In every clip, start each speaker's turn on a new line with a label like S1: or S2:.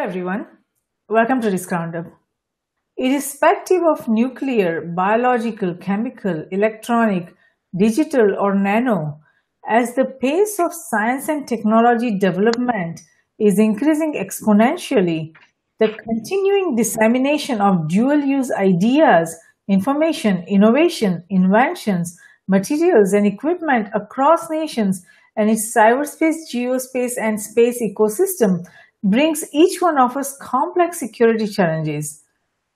S1: everyone, welcome to this roundup. Irrespective of nuclear, biological, chemical, electronic, digital, or nano, as the pace of science and technology development is increasing exponentially, the continuing dissemination of dual use ideas, information, innovation, inventions, materials, and equipment across nations and its cyberspace, geospace, and space ecosystem brings each one of us complex security challenges.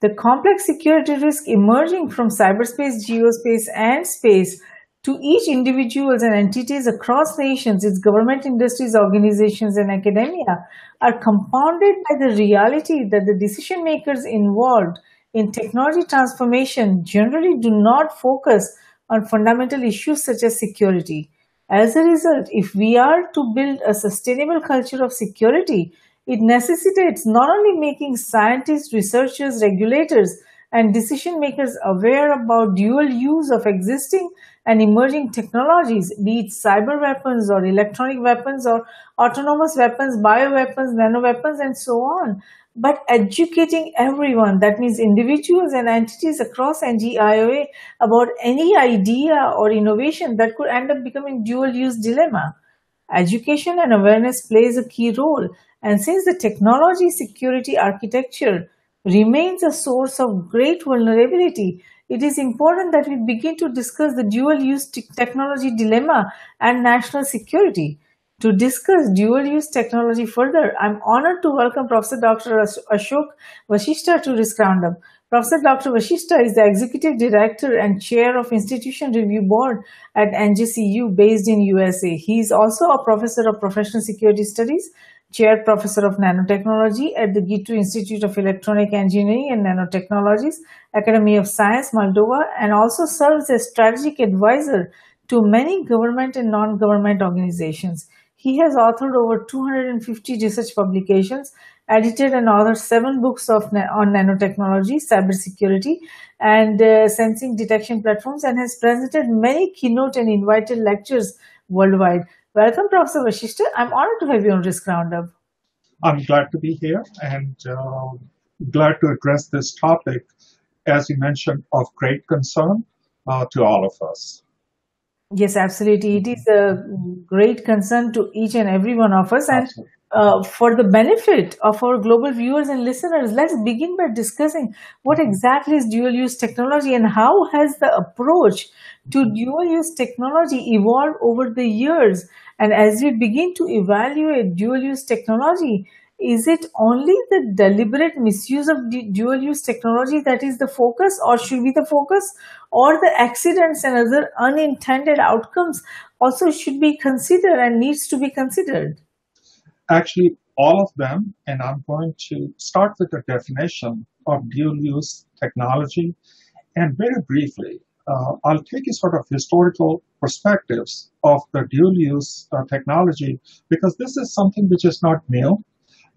S1: The complex security risk emerging from cyberspace, geospace, and space to each individuals and entities across nations, its government, industries, organizations, and academia are compounded by the reality that the decision makers involved in technology transformation generally do not focus on fundamental issues such as security. As a result, if we are to build a sustainable culture of security, it necessitates not only making scientists, researchers, regulators, and decision makers aware about dual use of existing and emerging technologies, be it cyber weapons or electronic weapons or autonomous weapons, bioweapons, nanoweapons, and so on, but educating everyone, that means individuals and entities across NGIOA, about any idea or innovation that could end up becoming dual use dilemma. Education and awareness plays a key role, and since the technology security architecture remains a source of great vulnerability, it is important that we begin to discuss the dual-use technology dilemma and national security. To discuss dual-use technology further, I'm honored to welcome Professor Dr. Ashok Vaseashta to this roundup. Professor Dr. Vaseashta is the Executive Director and Chair of Institution Review Board at NJCU based in USA. He is also a Professor of Professional Security Studies, Chair Professor of Nanotechnology at the Ghitu Institute of Electronic Engineering and Nanotechnologies, Academy of Science, Moldova, and also serves as strategic advisor to many government and non-government organizations. He has authored over 250 research publications, edited and authored 7 books on nanotechnology, cybersecurity, and sensing detection platforms, and has presented many keynote and invited lectures worldwide. Welcome, Professor Vaseashta. I'm honored to have you on Risk Roundup.
S2: I'm glad to be here and glad to address this topic, as you mentioned, of great concern to all of us.
S1: Yes, absolutely. It is a great concern to each and every one of us. And for the benefit of our global viewers and listeners, let's begin by discussing what exactly is dual-use technology and how has the approach to dual-use technology evolved over the years. And as we begin to evaluate dual-use technology, is it only the deliberate misuse of dual-use technology that is the focus, or should be the focus, or the accidents and other unintended outcomes also should be considered and needs to be considered?
S2: Actually, all of them, and I'm going to start with the definition of dual-use technology. And very briefly, I'll take a sort of historical perspectives of the dual-use technology, because this is something which is not new.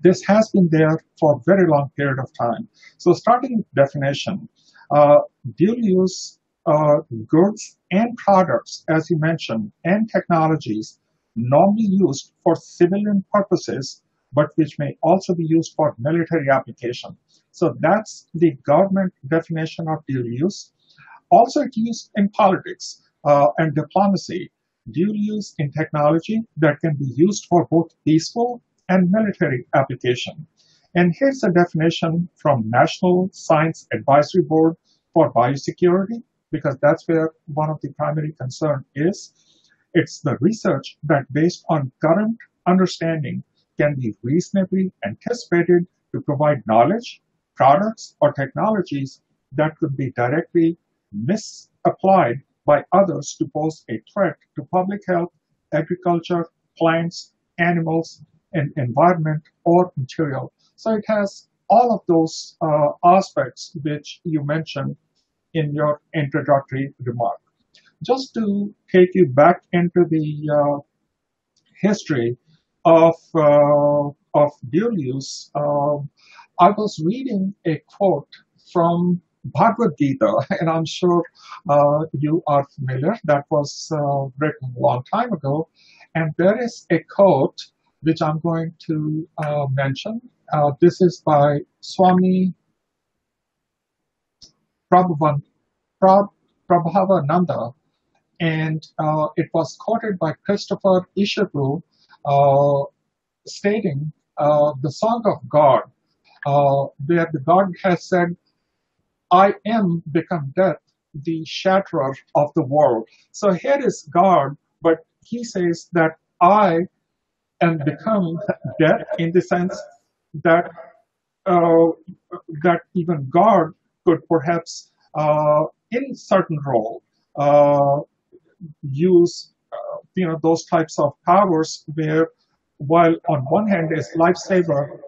S2: This has been there for a very long period of time. So starting with definition, dual-use goods and products, as you mentioned, and technologies normally used for civilian purposes, but which may also be used for military application. So that's the government definition of dual use. Also, it's used in politics and diplomacy. Dual use in technology that can be used for both peaceful and military application. And here's a definition from National Science Advisory Board for Biosecurity, because that's where one of the primary concern is. It's the research that based on current understanding can be reasonably anticipated to provide knowledge, products, or technologies that could be directly misapplied by others to pose a threat to public health, agriculture, plants, animals, and environment or material. So it has all of those aspects which you mentioned in your introductory remark. Just to take you back into the history of dual use, I was reading a quote from Bhagavad Gita, and I'm sure you are familiar. That was written a long time ago. And there is a quote which I'm going to mention. This is by Swami Prabhavan, Prabhavananda, and it was quoted by Christopher Isherwood, uh, stating the song of God, where the God has said, I am become death, the shatterer of the world. So here is God, but he says that I am become death in the sense that uh, that even God could perhaps, in certain role, uh, use those types of powers where, while on one hand is lifesaver,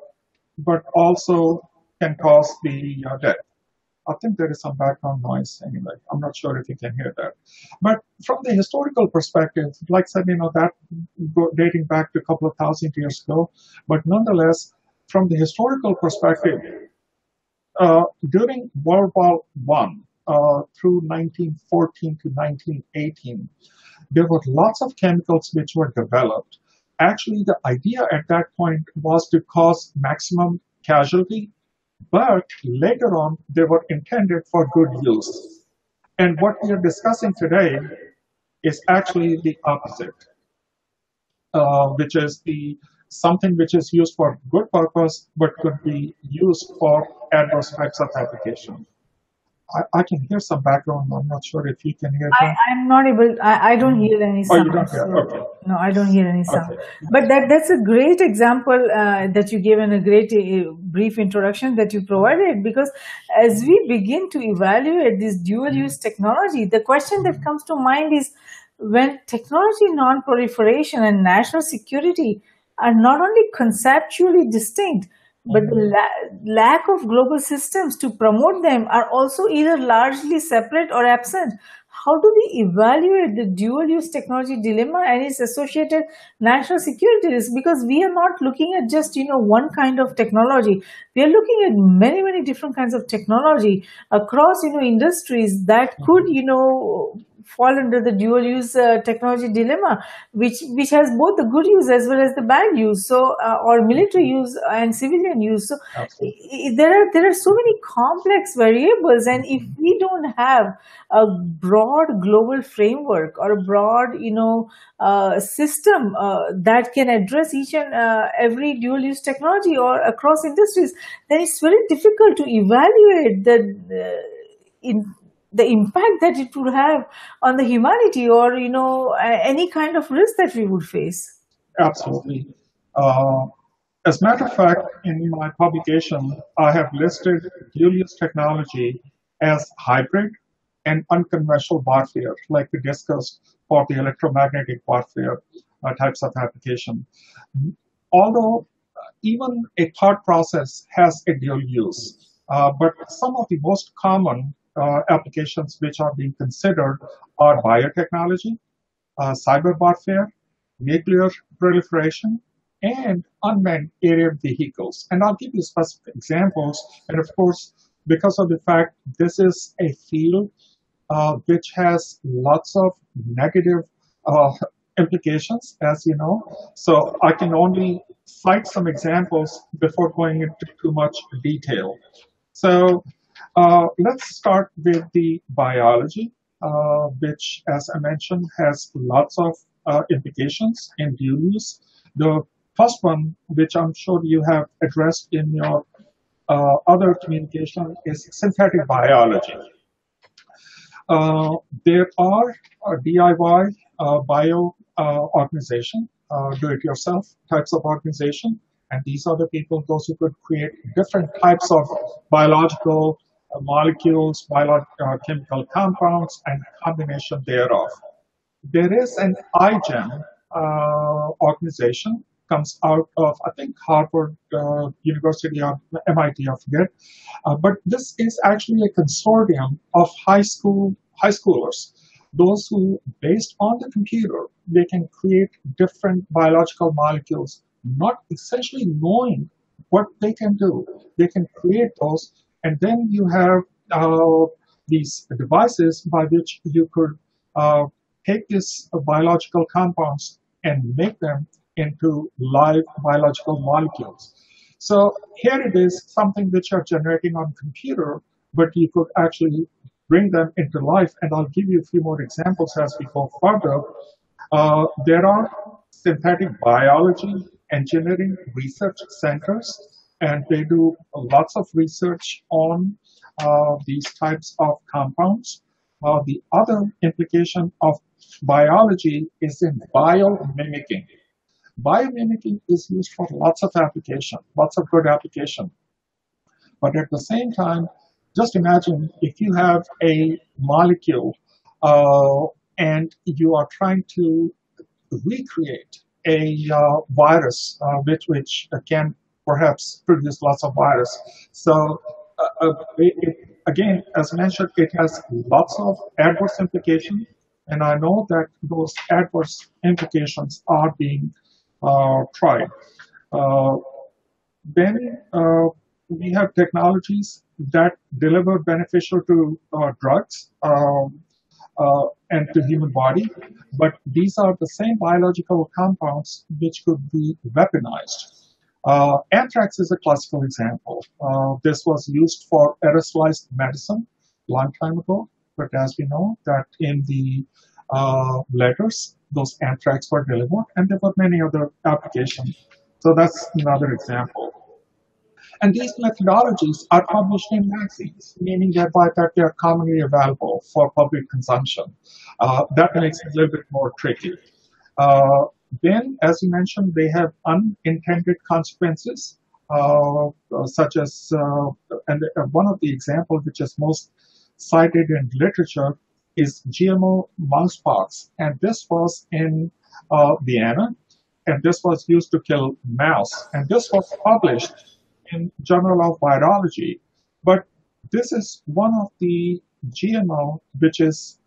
S2: but also can cause the death. I think there is some background noise anyway. I'm not sure if you can hear that. But from the historical perspective, like I said, that dating back to a couple of thousand years ago, but nonetheless, from the historical perspective, during World War One through 1914 to 1918, there were lots of chemicals which were developed. Actually, the idea at that point was to cause maximum casualty, but later on, they were intended for good use. And what we are discussing today is actually the opposite, which is the something which is used for good purpose, but could be used for adverse types of application. I can hear some background. I'm not sure if you can hear that.
S1: I'm not able. I don't hear any
S2: Oh,
S1: sound.
S2: you don't hear?
S1: So,
S2: Okay.
S1: no, I don't hear any sound.
S2: Okay.
S1: But that's a great example that you gave, and a great brief introduction that you provided. Because as we begin to evaluate this dual-use technology, the question that comes to mind is, when technology non-proliferation and national security are not only conceptually distinct, but the lack of global systems to promote them are also either largely separate or absent. How do we evaluate the dual use technology dilemma and its associated national security risk? Because we are not looking at just one kind of technology. We are looking at many different kinds of technology across industries that could fall under the dual use technology dilemma, which has both the good use as well as the bad use, so or military use and civilian use. So there are so many complex variables, and if we don't have a broad global framework or a broad system that can address each and every dual use technology or across industries, then it's very difficult to evaluate in the impact that it would have on the humanity, or any kind of risk that we would face.
S2: Absolutely. Uh, as a matter of fact, in my publication, I have listed dual-use technology as hybrid and unconventional warfare, like we discussed for the electromagnetic warfare types of application. Although even a thought process has a dual use, but some of the most common applications which are being considered are biotechnology, cyber warfare, nuclear proliferation, and unmanned aerial vehicles. And I'll give you specific examples. And of course, because of the fact this is a field which has lots of negative uh, implications, as you know, so I can only cite some examples before going into too much detail. So let's start with the biology, which, as I mentioned, has lots of implications in dual use. The first one, which I'm sure you have addressed in your other communication, is synthetic biology. There are DIY bio organization, do-it-yourself types of organization, and these are the people, those who could create different types of biological molecules, chemical compounds, and combination thereof. There is an iGEM organization, comes out of, I think, Harvard University or MIT, I forget. But this is actually a consortium of high schoolers, those who, based on the computer, they can create different biological molecules, not essentially knowing what they can do. They can create those, and then you have these devices by which you could take these biological compounds and make them into live biological molecules. So here it is, something which you're generating on computer, but you could actually bring them into life. And I'll give you a few more examples as we go further. There are synthetic biology engineering research centers, and they do lots of research on these types of compounds. The other implication of biology is in biomimicking. Biomimicking is used for lots of application, lots of good application. But at the same time, just imagine if you have a molecule and you are trying to recreate a virus, which can perhaps produce lots of virus. So again, as mentioned, it has lots of adverse implications, and I know that those adverse implications are being tried. Uh, then we have technologies that deliver beneficial to drugs and to human body, but these are the same biological compounds which could be weaponized. Anthrax is a classical example. This was used for aerosolized medicine a long time ago, but as we know that in the letters, those anthrax were delivered, and there were many other applications. So that's another example. And these methodologies are published in magazines, meaning thereby that they are commonly available for public consumption. That makes it a little bit more tricky. Then, as you mentioned, they have unintended consequences, such as, and one of the examples which is most cited in literature is GMO mousepox. And this was in Vienna, and this was used to kill mouse. And this was published in Journal of Virology. But this is one of the GMO which is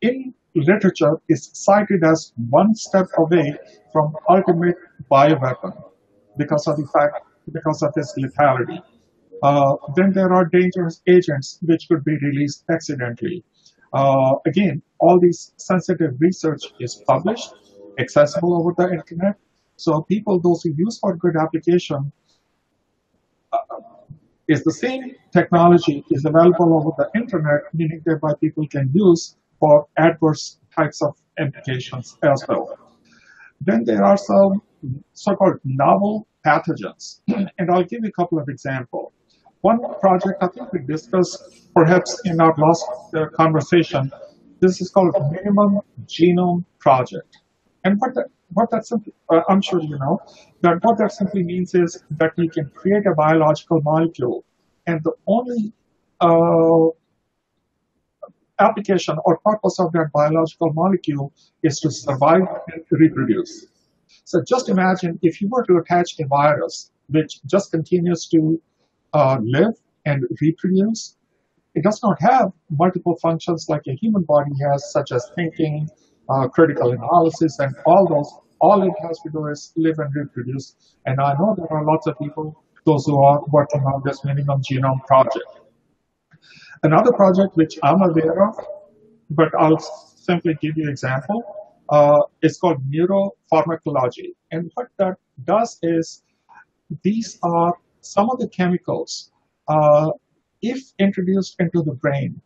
S2: in literature is cited as one step away from ultimate bioweapon because of the fact, because of its lethality. Then there are dangerous agents which could be released accidentally. Again, all these sensitive research is published, accessible over the internet. So people, those who use for good application, is the same technology is available over the internet, meaning thereby people can use for adverse types of implications as well. Then there are some so-called novel pathogens, and I'll give you a couple of examples. One project I think we discussed perhaps in our last conversation, this is called Minimum Genome Project. And what that simply, I'm sure you know, that what that simply means is that you can create a biological molecule, and the only application or purpose of that biological molecule is to survive and reproduce. So just imagine if you were to attach a virus which just continues to live and reproduce. It does not have multiple functions like a human body has, such as thinking, critical analysis, and all those. All it has to do is live and reproduce. And I know there are lots of people, those who are working on this minimum genome project. Another project which I'm aware of, but I'll simply give you an example, is called neuropharmacology. And what that does is, these are some of the chemicals, if introduced into the brain,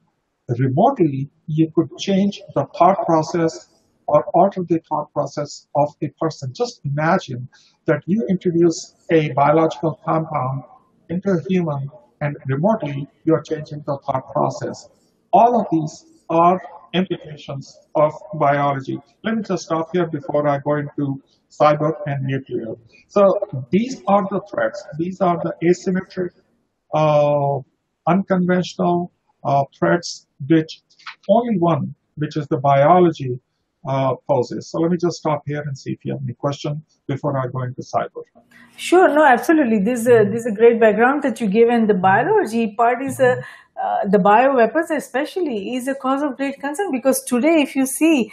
S2: remotely, you could change the thought process or alter the thought process of a person. Just imagine that you introduce a biological compound into a human, and remotely you are changing the thought process. All of these are implications of biology. Let me just stop here before I go into cyber and nuclear. So these are the threats. These are the asymmetric, unconventional threats, which only one, which is the biology, poses. So let me just stop here and see if you have any question before I go into cyber.
S1: Sure, no, absolutely. This is a great background that you give, and the biology part is the bioweapons especially is a cause of great concern, because today, if you see,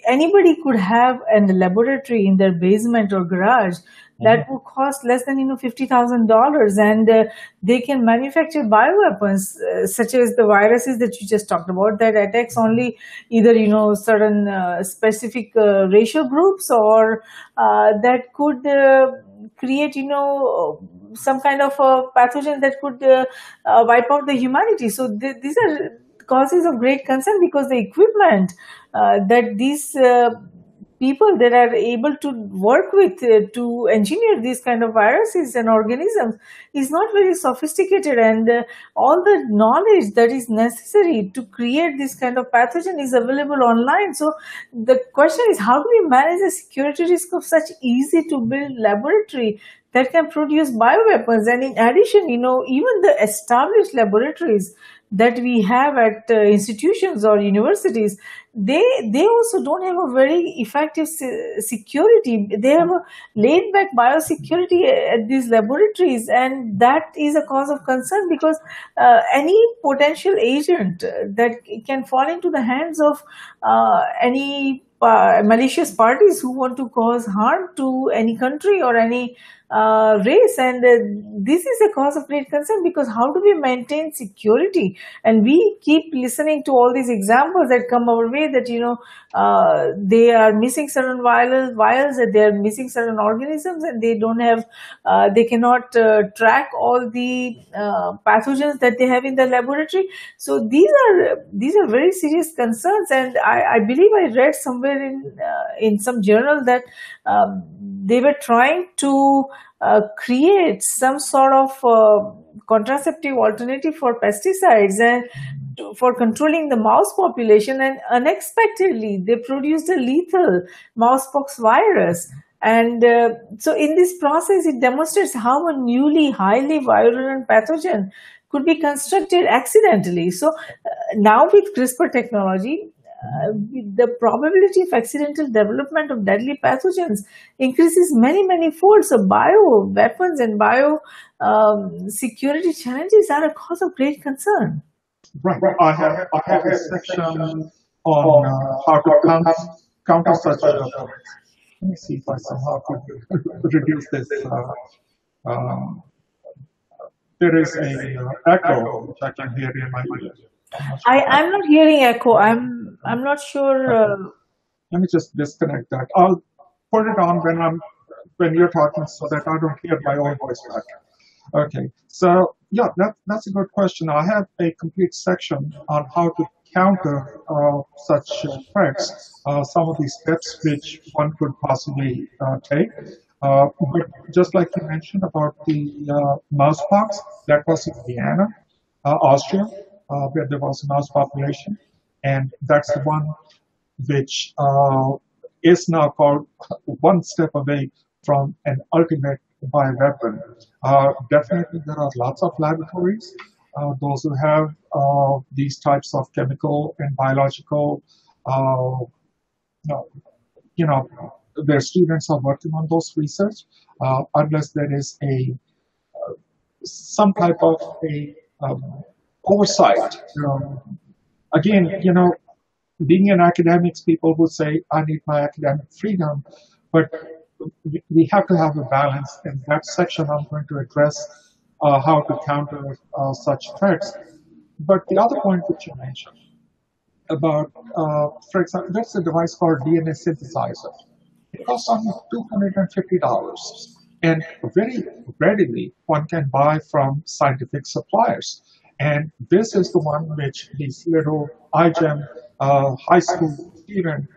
S1: anybody could have a laboratory in their basement or garage that would cost less than $50,000, and they can manufacture bioweapons such as the viruses that you just talked about that attacks only either certain specific racial groups, or that could create, some kind of a pathogen that could wipe out the humanity. So these are causes of great concern, because the equipment that these people that are able to work with to engineer these kind of viruses and organisms is not very sophisticated, and all the knowledge that is necessary to create this kind of pathogen is available online. So the question is, how do we manage the security risk of such easy to build laboratory that can produce bioweapons? And in addition, even the established laboratories that we have at institutions or universities, they also don't have a very effective security. They have a laid back biosecurity at these laboratories, and that is a cause of concern, because any potential agent that can fall into the hands of any malicious parties who want to cause harm to any country or any race. And this is a cause of great concern, because how do we maintain security? And we keep listening to all these examples that come our way, that they are missing certain vials, that they are missing certain organisms, and they don't have they cannot track all the pathogens that they have in the laboratory. So these are very serious concerns, and I believe I read somewhere in some journal that they were trying to create some sort of contraceptive alternative for pesticides and for controlling the mouse population, and unexpectedly they produced a lethal mousepox virus. And so in this process, it demonstrates how a newly highly virulent pathogen could be constructed accidentally. So now with CRISPR technology, the probability of accidental development of deadly pathogens increases many folds. So bio weapons and bio security challenges are a cause of great concern.
S2: Right. I have a section on how to counter such threats. Let me see if I somehow could reduce this. Um, there is a echo which I can hear in my ear.
S1: I'm not hearing echo. I'm not sure.
S2: Let me just disconnect that. I'll put it on when you're talking, so that I don't hear my own voice back. Okay, so yeah, that's a good question. I have a complete section on how to counter such threats, some of these steps which one could possibly take. But just like you mentioned about the mousepox, that was in Vienna, Austria, where there was a mouse population, and that's the one which is now called one step away from an ultimate bioweapon. Definitely, there are lots of laboratories, those who have these types of chemical and biological, you know, their students are working on those research, unless there is some type of oversight. Again, being an academics, people would say, I need my academic freedom, but we have to have a balance. In that section, I'm going to address how to counter such threats. But the other point which you mentioned about, for example, that's a device called DNA synthesizer. It costs only $250, and very readily one can buy from scientific suppliers. And this is the one which these little iGEM high school students,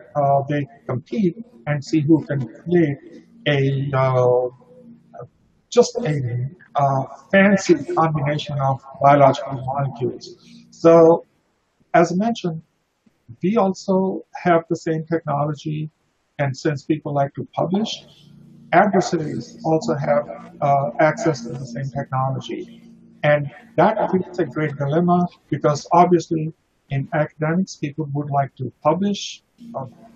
S2: they compete and see who can create just a fancy combination of biological molecules. So, as I mentioned, we also have the same technology, and since people like to publish, adversaries also have access to the same technology. And that creates a great dilemma, because obviously in academics, people would like to publish,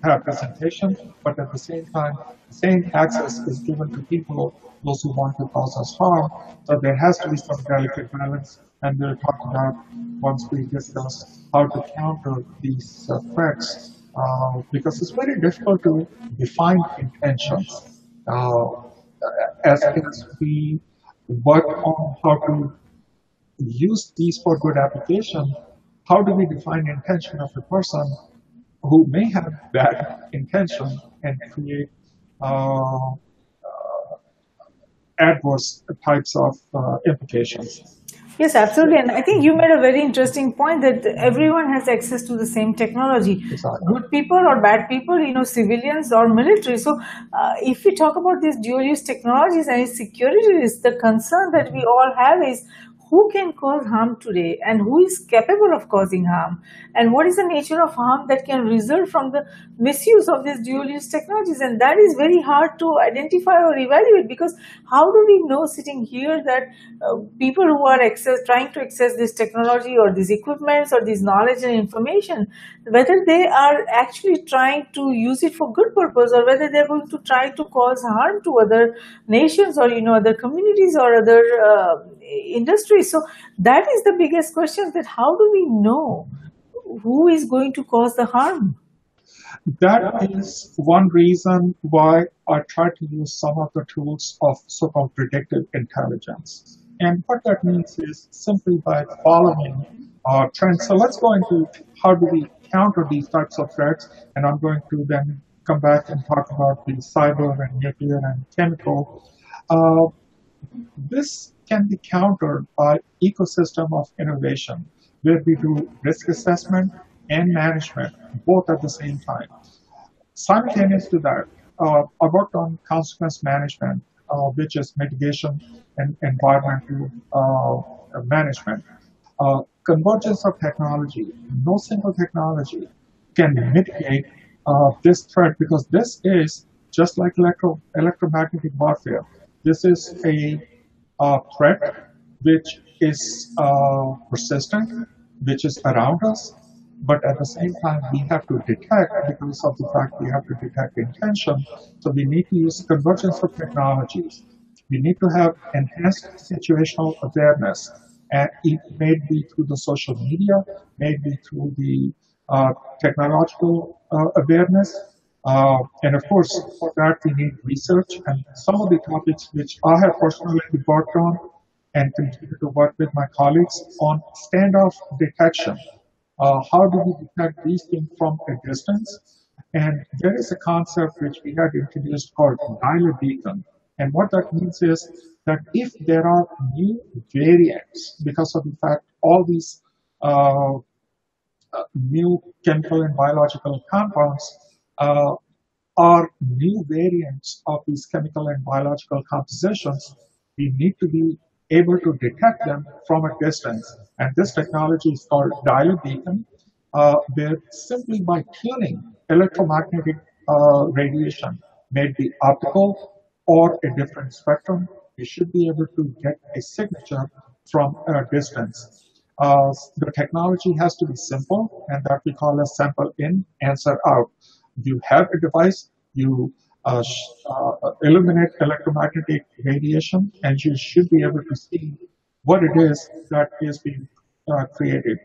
S2: have presentation, but at the same time, the same access is given to people, those who want to cause us harm. So there has to be some delicate balance, and we'll talk about once we discuss how to counter these threats, because it's very difficult to define intentions. As we work on how to use these for good application, how do we define intention of a person who may have bad intention and create adverse types of implications.
S1: Yes, absolutely. And I think you made a very interesting point that everyone has access to the same technology.
S2: Exactly.
S1: Good people or bad people, civilians or military. So, if we talk about these dual use technologies and its security risk, the concern that we all have is who can cause harm today and who is capable of causing harm, and what is the nature of harm that can result from the misuse of these dual use technologies. And that is very hard to identify or evaluate, because how do we know sitting here that people who are trying to access this technology or these equipments or these knowledge and information, whether they are actually trying to use it for good purpose, or whether they're going to try to cause harm to other nations, or other communities or other industries. So that is the biggest question, that how do we know who is going to cause the harm?
S2: That is one reason why I try to use some of the tools of so-called predictive intelligence. And what that means is simply by following trends. So let's go into how do we counter these types of threats, and I'm going to then come back and talk about the cyber and nuclear and chemical. Uh, this can be countered by ecosystem of innovation, where we do risk assessment and management both at the same time. Simultaneous to that, I worked on consequence management, which is mitigation and environmental management. Convergence of technology. No single technology can mitigate this threat, because this is just like electromagnetic warfare. This is a threat which is persistent, which is around us, but at the same time we have to detect, because of the fact we have to detect intention. So we need to use convergence of technologies. We need to have enhanced situational awareness, and it may be through the social media, maybe through the technological awareness. And of course, for that we need research, and some of the topics which I have personally worked on and continue to work with my colleagues on standoff detection. How do we detect these things from a distance? And there is a concept which we had introduced called dialer beacon. And what that means is that if there are new variants, because of the fact all these uh, new chemical and biological compounds uh, are new variants of these chemical and biological compositions, we need to be able to detect them from a distance. And this technology is called dialer beacon, where simply by tuning electromagnetic radiation, may it be optical or a different spectrum, we should be able to get a signature from a distance. The technology has to be simple, and that we call a sample in, answer out. You have a device, you illuminate electromagnetic radiation, and you should be able to see what it is that is being created.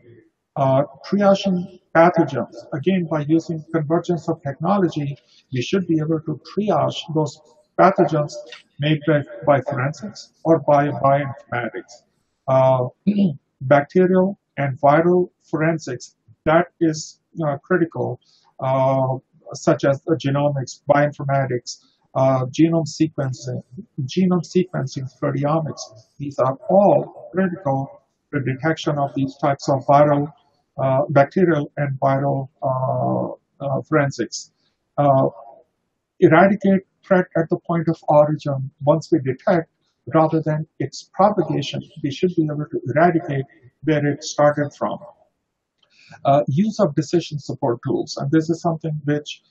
S2: Triaging pathogens, again, by using convergence of technology, you should be able to triage those pathogens made by forensics or by bioinformatics. Uh, Bacterial and viral forensics, that is critical, such as genomics, bioinformatics, genome sequencing, proteomics. These are all critical for detection of these types of bacterial and viral forensics. Uh, Eradicate threat at the point of origin once we detect, rather than its propagation. We should be able to eradicate where it started from. Use of decision support tools, and this is something which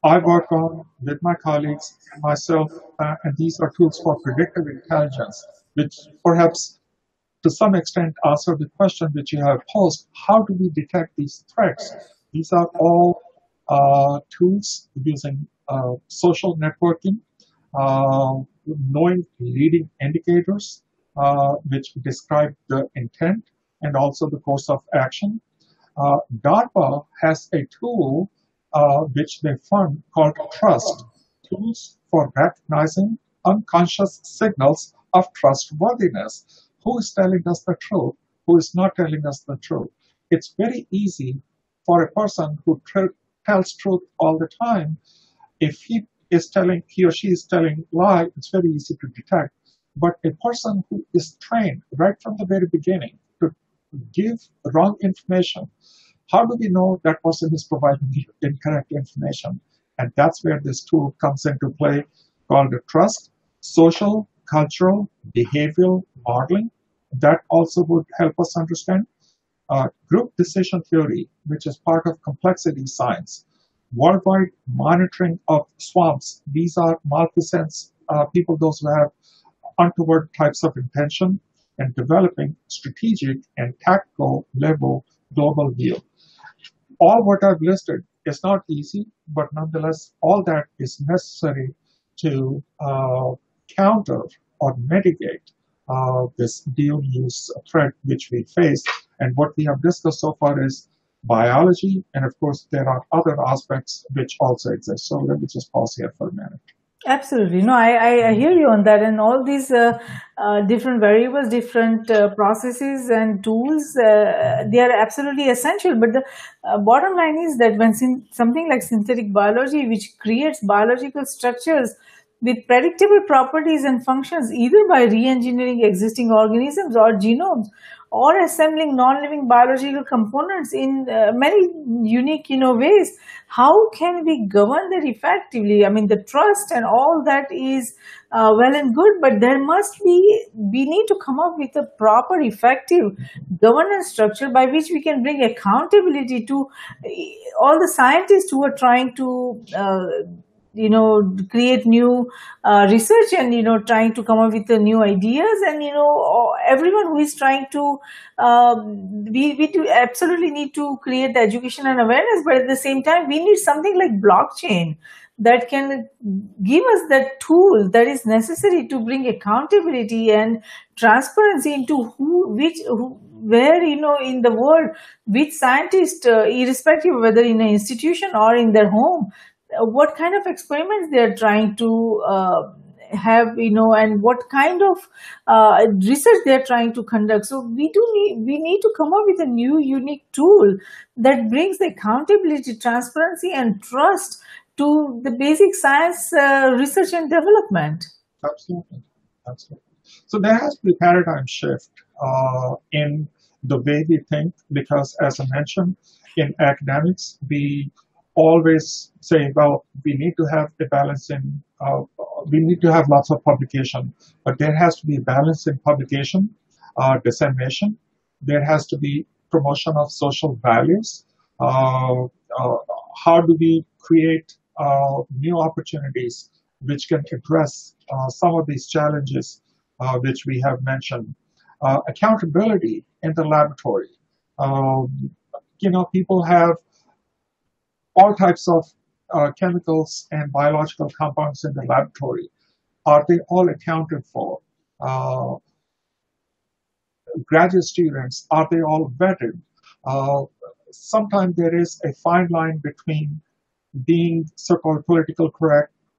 S2: I work on with my colleagues and myself, and these are tools for predictive intelligence, which perhaps to some extent answer the question which you have posed: how do we detect these threats? These are all tools using social networking, knowing leading indicators, which describe the intent and also the course of action. DARPA has a tool which they fund called Trust, Tools for Recognizing Unconscious Signals of Trustworthiness. Who is telling us the truth? Who is not telling us the truth? It's very easy for a person who tells truth all the time. If is telling, he or she is telling lie, it's very easy to detect. But a person who is trained right from the very beginning to give wrong information, how do we know that person is providing incorrect information? And that's where this tool comes into play, called the trust, social, cultural, behavioral modeling. That also would help us understand group decision theory, which is part of complexity science, worldwide monitoring of swamps. These are malfeasance people, those who have untoward types of intention, and developing strategic and tactical level global view. All what I've listed is not easy, but nonetheless, all that is necessary to counter or mitigate this dual use threat which we face. And what we have discussed so far is biology, and of course, there are other aspects which also exist. So let me just pause here for a minute.
S1: Absolutely. No, I hear you on that. And all these different variables, different processes and tools, they are absolutely essential. But the bottom line is that when something like synthetic biology, which creates biological structures with predictable properties and functions, either by re-engineering existing organisms or genomes, or assembling non-living biological components in many unique ways, how can we govern that effectively? I mean, the trust and all that is well and good, but we need to come up with a proper, effective governance structure by which we can bring accountability to all the scientists who are trying to create new research and trying to come up with the new ideas, and everyone who is trying to we do absolutely need to create the education and awareness, but at the same time we need something like blockchain that can give us that tool that is necessary to bring accountability and transparency into where in the world, which scientist, irrespective of whether in an institution or in their home, what kind of experiments they are trying to have, and what kind of research they are trying to conduct. So we need to come up with a new unique tool that brings the accountability, transparency, and trust to the basic science research and development.
S2: Absolutely. So there has to be a paradigm shift in the way we think, because as I mentioned, in academics, we always say, well, we need to have a balance in, we need to have lots of publication, but there has to be a balance in publication, dissemination. There has to be promotion of social values. How do we create new opportunities which can address some of these challenges which we have mentioned? Accountability in the laboratory. People have all types of chemicals and biological compounds in the laboratory. Are they all accounted for? Graduate students, are they all vetted? Sometimes there is a fine line between being so-called political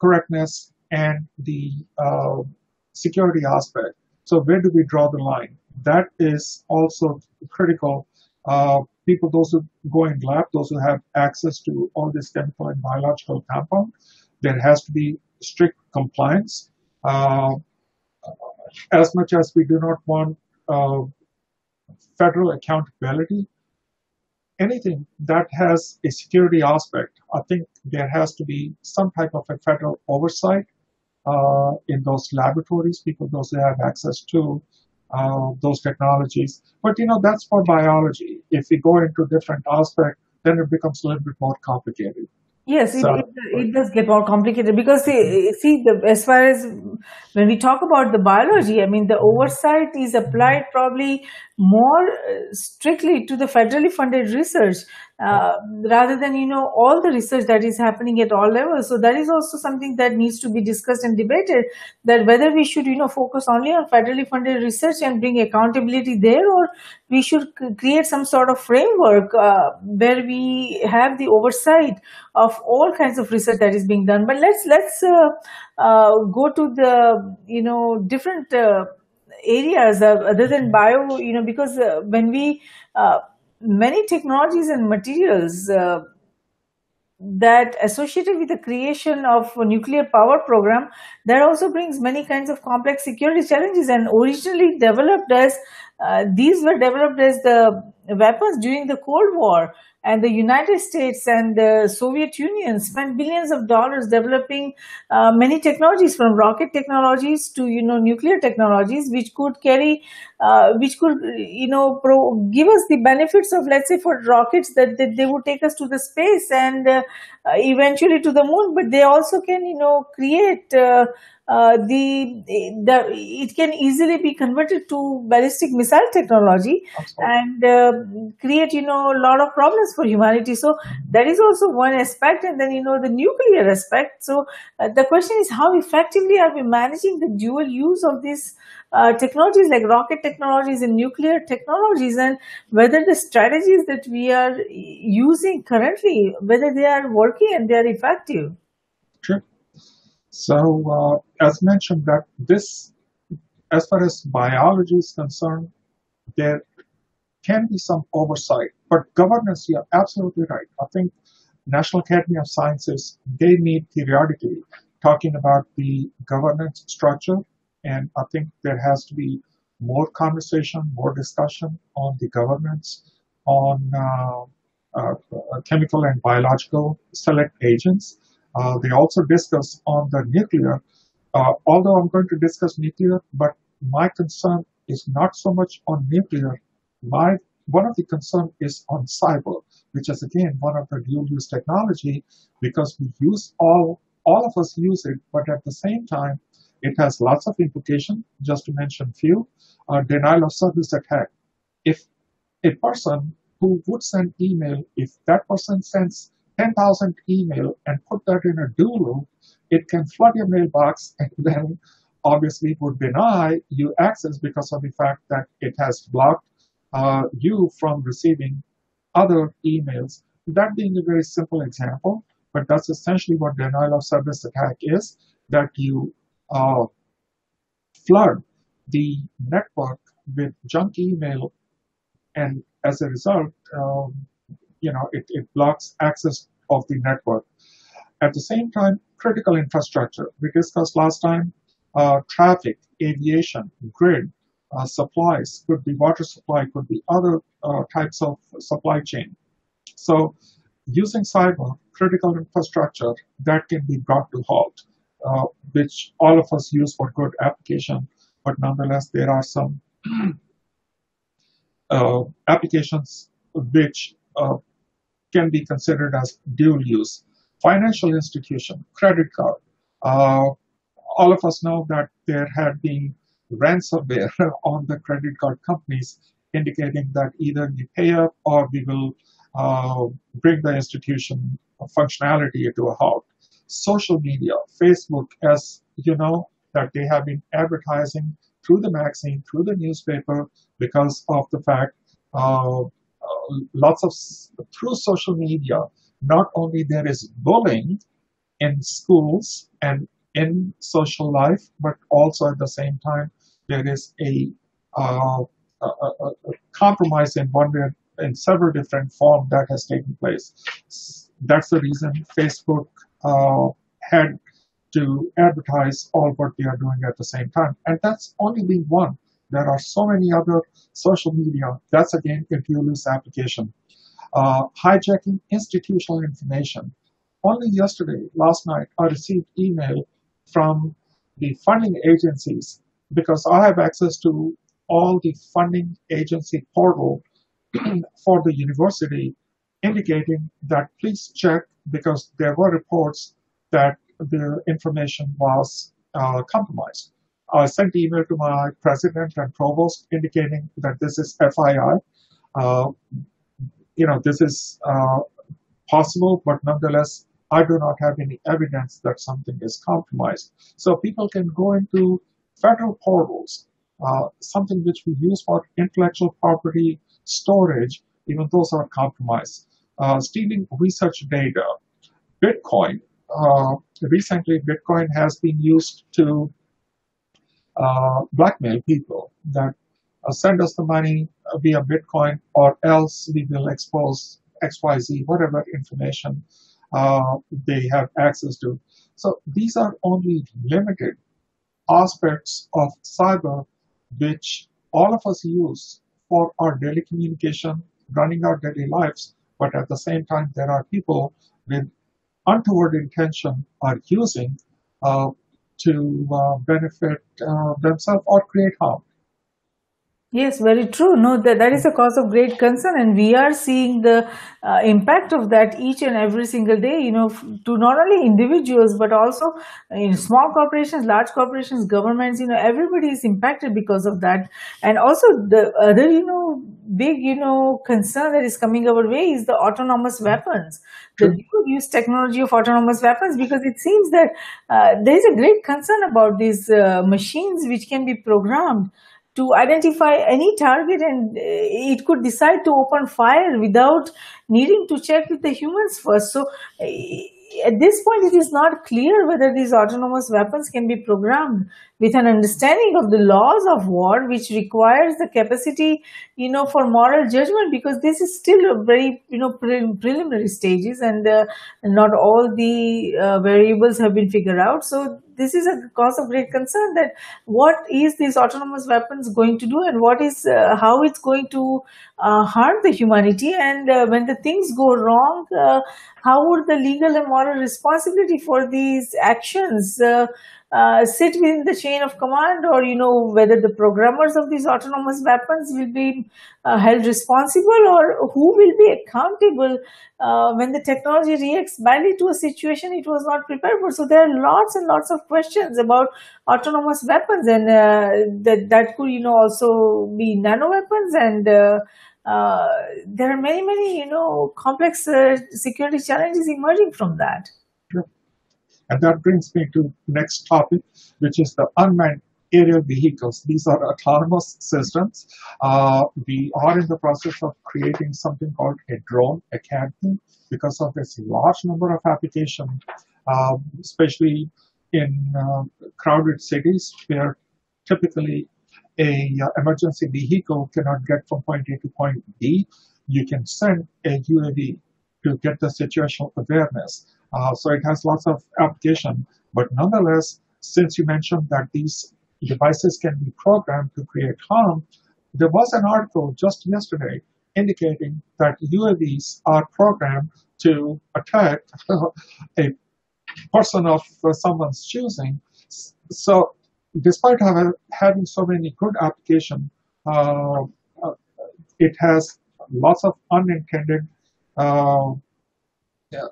S2: correctness and the security aspect. So where do we draw the line? That is also critical. People, those who go in lab, those who have access to all this chemical and biological compound, there has to be strict compliance. As much as we do not want federal accountability, anything that has a security aspect, I think there has to be some type of a federal oversight in those laboratories, people, those who have access to those technologies. But that's for biology. If we go into different aspects, then it becomes a little bit more complicated.
S1: Yes, it does get more complicated because as far as when we talk about the biology, I mean, the oversight is applied probably more strictly to the federally funded research rather than, all the research that is happening at all levels. So that is also something that needs to be discussed and debated, that whether we should, focus only on federally funded research and bring accountability there, or we should create some sort of framework where we have the oversight of all kinds of research that is being done. But let's go to the different areas other than bio, because when we many technologies and materials that associated with the creation of a nuclear power program, that also brings many kinds of complex security challenges, and originally developed as these were developed as the weapons during the Cold War, and the United States and the Soviet Union spent billions of dollars developing many technologies, from rocket technologies to nuclear technologies, which could carry which could give us the benefits of, let's say, for rockets, that they would take us to the space and eventually to the moon, but they also can create it can easily be converted to ballistic missile technology and create a lot of problems for humanity. So that is also one aspect, and then the nuclear aspect. So the question is, how effectively are we managing the dual use of these technologies like rocket technologies and nuclear technologies, and whether the strategies that we are using currently, whether they are working and they are effective.
S2: Sure. So, as mentioned, that this, as far as biology is concerned, there can be some oversight, but governance, you're absolutely right. I think National Academy of Sciences, they meet periodically talking about the governance structure, and I think there has to be more conversation, more discussion on the governance on chemical and biological select agents. They also discuss on the nuclear, although I'm going to discuss nuclear, but my concern is not so much on nuclear. One of the concern is on cyber, which is again one of the dual-use technology, because we use all of us use it, but at the same time, it has lots of implications. Just to mention few, denial of service attack. If a person who would send email, if that person sends 10,000 email and put that in a do loop, it can flood your mailbox and then obviously would deny you access because of the fact that it has blocked you from receiving other emails. That being a very simple example, but that's essentially what denial of service attack is, that you flood the network with junk email, and as a result, it blocks access of the network. At the same time, critical infrastructure. We discussed last time, traffic, aviation, grid, supplies, could be water supply, could be other types of supply chain. So using cyber, critical infrastructure, that can be brought to halt, which all of us use for good application, but nonetheless, there are some applications which can be considered as dual use. Financial institution, credit card. All of us know that there had been ransomware on the credit card companies, indicating that either you pay up or we will bring the institution functionality to a halt. Social media, Facebook, as you know, that they have been advertising through the magazine, through the newspaper, because of the fact through social media, not only there is bullying in schools and in social life, but also at the same time there is a compromise in several different forms that has taken place. That's the reason Facebook had to advertise all what they are doing at the same time, and that's only been one. There are so many other social media. That's again a dual-use application. Hijacking institutional information. Only yesterday, last night, I received email from the funding agencies, because I have access to all the funding agency portal for the university, indicating that please check, because there were reports that the information was compromised. I sent email to my president and provost indicating that this is FII. Uh, this is possible, but nonetheless, I do not have any evidence that something is compromised. So people can go into federal portals, something which we use for intellectual property storage, even those are compromised. Stealing research data. Bitcoin. Recently, Bitcoin has been used to blackmail people, that send us the money via Bitcoin, or else we will expose XYZ, whatever information. they have access to. So these are only limited aspects of cyber which all of us use for our daily communication, running our daily lives. But at the same time, there are people with untoward intention are using uh, to benefit themselves or create harm.
S1: Yes, very true. No, that is a cause of great concern, and we are seeing the impact of that each and every single day. To not only individuals but also in small corporations, large corporations, governments. Everybody is impacted because of that. And also the other, big, concern that is coming our way is the autonomous weapons, the
S2: True.
S1: dual-use technology of autonomous weapons, because it seems that there is a great concern about these machines which can be programmed to identify any target, and it could decide to open fire without needing to check with the humans first. So at this point it is not clear whether these autonomous weapons can be programmed with an understanding of the laws of war, which requires the capacity for moral judgment, because this is still a very preliminary stages, and not all the variables have been figured out. So this is a cause of great concern, that what is these autonomous weapons going to do, and what is how it's going to harm the humanity, and when the things go wrong, how would the legal and moral responsibility for these actions sit within the chain of command, or whether the programmers of these autonomous weapons will be held responsible, or who will be accountable when the technology reacts badly to a situation it was not prepared for. So there are lots and lots of questions about autonomous weapons, and that could also be nano weapons, and there are many complex security challenges emerging from that.
S2: True. And that brings me to next topic, which is the unmanned aerial vehicles. These are autonomous systems. We are in the process of creating something called a drone academy because of this large number of applications, especially in crowded cities where typically a emergency vehicle cannot get from point A to point B. You can send a UAV to get the situational awareness. So it has lots of application, but nonetheless, since you mentioned that these devices can be programmed to create harm, there was an article just yesterday indicating that UAVs are programmed to attack a person of someone's choosing. So despite having so many good applications, uh, uh, it has lots of unintended uh,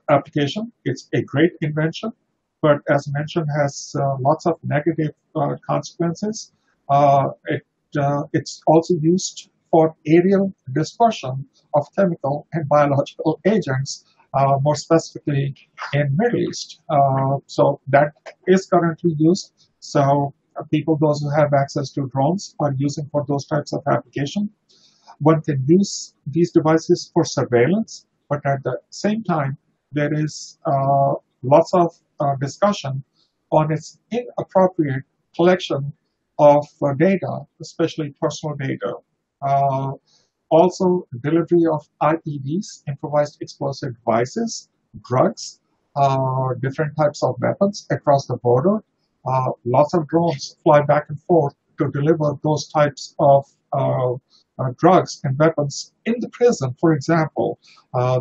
S2: application. It's a great invention, but as mentioned, has lots of negative consequences. It's also used for aerial dispersion of chemical and biological agents, more specifically in Middle East. So that is currently used. So people, those who have access to drones, are using for those types of application. One can use these devices for surveillance, but at the same time, there is lots of discussion on its inappropriate collection of data, especially personal data. Uh, Also, delivery of IEDs, improvised explosive devices, drugs, different types of weapons across the border. Lots of drones fly back and forth to deliver those types of drugs and weapons in the prison, for example.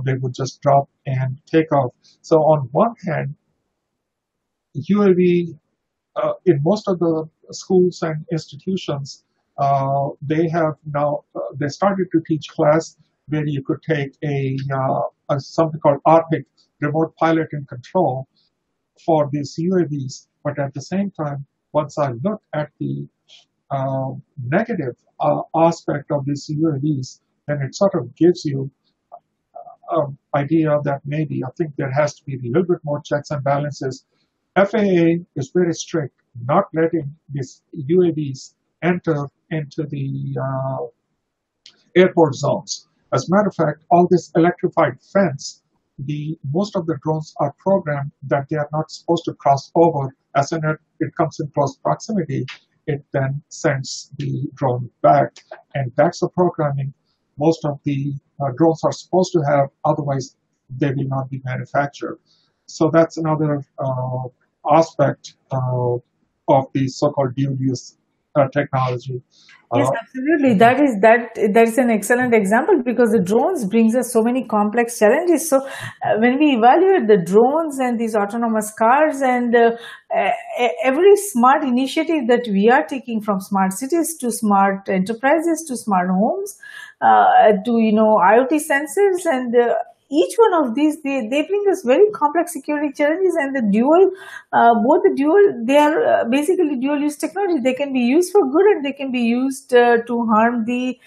S2: They would just drop and take off. So on one hand, UAV in most of the schools and institutions, they have now they started to teach class where you could take a something called RPIC, remote pilot and control, for these UAVs. But at the same time, once I look at the negative aspect of these UAVs, then it sort of gives you idea that maybe I think there has to be a little bit more checks and balances. FAA is very strict, not letting these UAVs enter into the airport zones. As a matter of fact, all this electrified fence, most of the drones are programmed that they are not supposed to cross over. As soon as it comes in close proximity, it then sends the drone back, and that's the programming most of the drones are supposed to have. Otherwise, they will not be manufactured. So that's another aspect of the so-called dual-use technology.
S1: Yes,
S2: Uh,
S1: absolutely. That is an excellent example because the drones brings us so many complex challenges. So when we evaluate the drones and these autonomous cars and every smart initiative that we are taking, from smart cities to smart enterprises to smart homes to IoT sensors, and each one of these, they bring us very complex security challenges, and the dual both the dual, they are basically dual use technology. They can be used for good and they can be used to harm the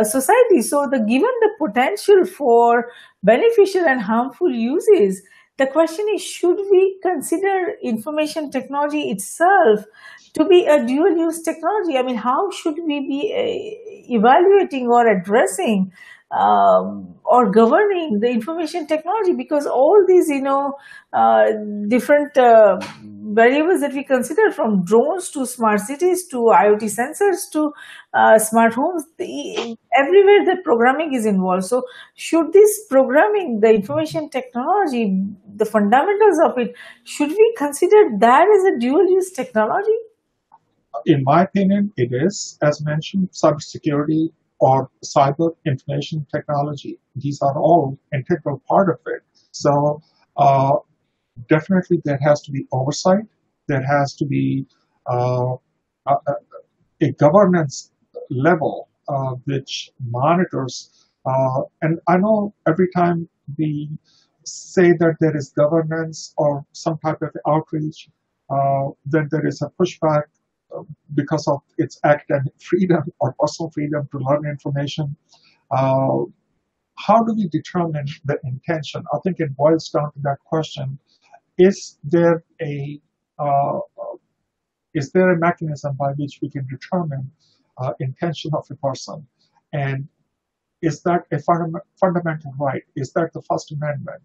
S1: society. So the given the potential for beneficial and harmful uses, the question is, should we consider information technology itself to be a dual use technology? I mean, how should we be evaluating or addressing or governing the information technology? Because all these uh, different variables that we consider, from drones to smart cities to IoT sensors to smart homes, everywhere the programming is involved. So should this programming, the information technology, the fundamentals of it, should we consider that as a dual use technology?
S2: in my opinion, it is, as mentioned, cybersecurity or cyber information technology. These are all integral part of it. So uh, definitely there has to be oversight. There has to be a governance level which monitors. And I know every time we say that there is governance or some type of outreach, then there is a pushback because of its academic freedom or personal freedom to learn information. Uh, how do we determine the intention? I think it boils down to that question: Is there a uh, is there a mechanism by which we can determine intention of a person? And is that a fundamental right? Is that the First Amendment?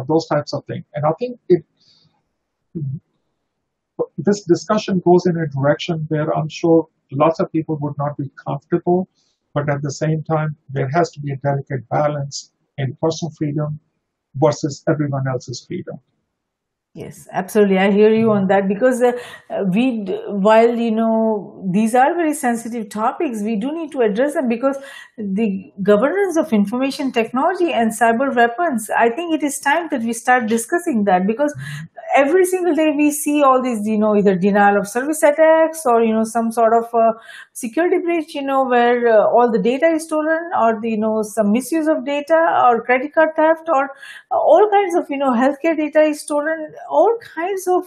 S2: Those types of things. And I think this discussion goes in a direction where I'm sure lots of people would not be comfortable, but at the same time, there has to be a delicate balance in personal freedom versus everyone else's freedom.
S1: Yes, absolutely. I hear you on that, because while these are very sensitive topics, we do need to address them, because the governance of information technology and cyber weapons, I think it is time that we start discussing that, because every single day we see all these, either denial of service attacks or, some sort of security breach, where all the data is stolen, or some misuse of data, or credit card theft, or all kinds of, healthcare data is stolen. All kinds of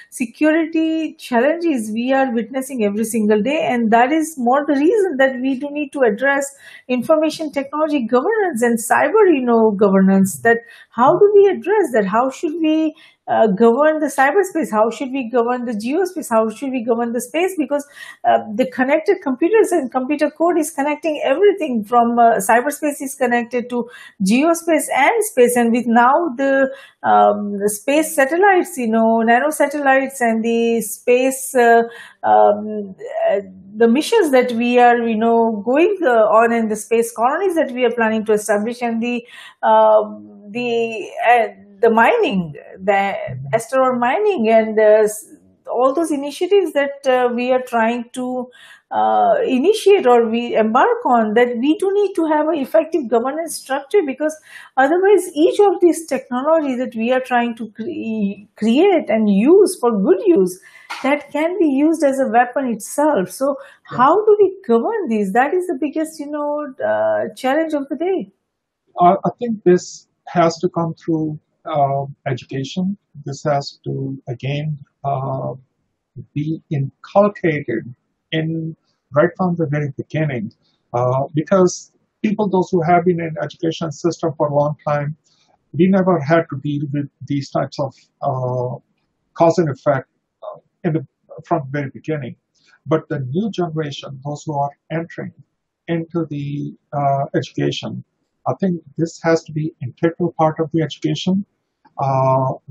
S1: security challenges we are witnessing every single day, and that is more the reason that we do need to address information technology governance and cyber, governance. That how do we address that? How should we govern the cyberspace? How should we govern the geospace? How should we govern the space? Because the connected computers and computer code is connecting everything, from cyberspace is connected to geospace and space, and with now the space satellites, nano satellites, and the space the missions that we are going on, and the space colonies that we are planning to establish, and the mining, the asteroid mining, and all those initiatives that we are trying to initiate or we embark on, that we do need to have an effective governance structure, because otherwise each of these technologies that we are trying to create and use for good use, that can be used as a weapon itself. So how do we govern these? That is the biggest challenge of the day.
S2: I think this has to come through education. This has to, again, be inculcated in right from the very beginning, because people, those who have been in education system for a long time, we never had to deal with these types of cause and effect from the very beginning. But the new generation, those who are entering into the education, I think this has to be an integral part of the education,